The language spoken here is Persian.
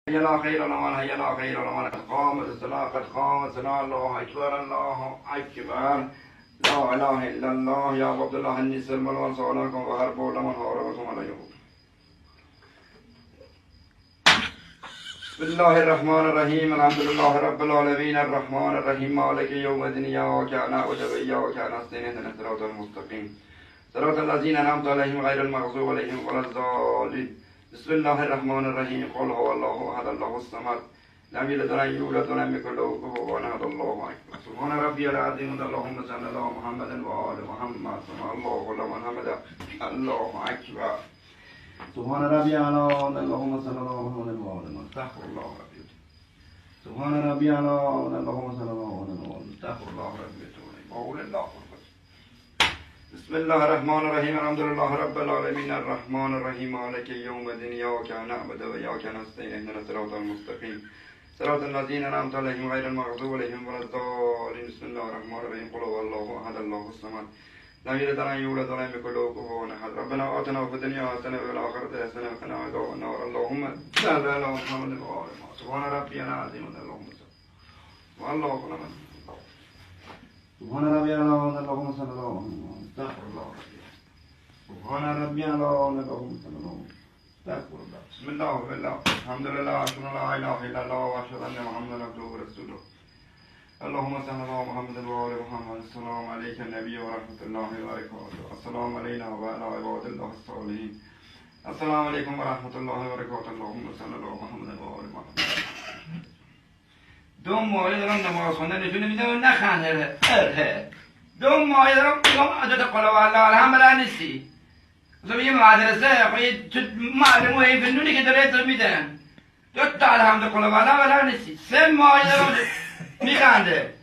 هيا لا خير لمن هيا لا خير لمن قد قامت الصلاة قد قامت الصلاة الله أكبر الله أكبر لا إله إلا الله يا عبد الله النسر من وصالكم وهربوا لمن هاربكم عليه. بسم الله الرحمن الرحيم الحمد لله رب العالمين الرحمن الرحيم مالك يوم الدين إياك نعبد وإياك نستعين اهدنا الصراط المستقيم صراط الذين أنعمت عليهم غير المغضوب عليهم ولا الضالين. بسم الله الرحمن الرحيم قل هو الله أحد الله الصمد لم يلد ولم يولد ولم يكن له كفوا أحد الله أكبر. سبحان ربي العظيم اللهم صل على محمد وآل محمد سبحان الله لمن حمده الله أكبر. سبحان ربي على اللهم صل على محمد وآل محمد استغفر الله ربي. سبحان ربي على اللهم صل على محمد وآل استغفر الله ربي بقول الله. بسم الله الرحمن الرحيم الحمد لله رب العالمين الرحمن الرحيم مالك يوم الدين إياك نعبد وإياك نستعين اهدنا الصراط المستقيم صراط الذين أنعمت عليهم غير المغضوب عليهم ولا الضالين. بسم الله الرحمن الرحيم قل هو الله أحد الله الصمد لم يلد ولم يولد ولم يكن له كفوا أحد. ربنا آتنا في الدنيا حسنة وفي الآخرة حسنة وقنا عذاب النار. اللهم صل على محمد وآل محمد سبحان ربي العظيم اللهم صل والله لمن سبحان ربي العظيم اللهم صل على محمد استغفر الله ربي. سبحان ربي العظيم اللهم صل على محمد استغفر الله. بسم الله والله الحمد لله أشهد أن لا إله إلا الله وأشهد أن محمدا عبده ورسوله. اللهم صل على محمد وآل محمد. السلام عليك النبي ورحمة الله وبركاته. السلام علينا وعلى عباد الله الصالحين. السلام عليكم ورحمة الله وبركاته. اللهم صل على محمد وآل محمد. دو ماه دارم نماز خوندن نشون میدم و نخنده. دو ماه دارم میگم عدد قل والله الحمد نیستی. مثلا یه مدرسه یه معلم و فنونی که داره تو میدن. دو تا الحمد قل والله نیستی. 3 ماه دارم میخنده.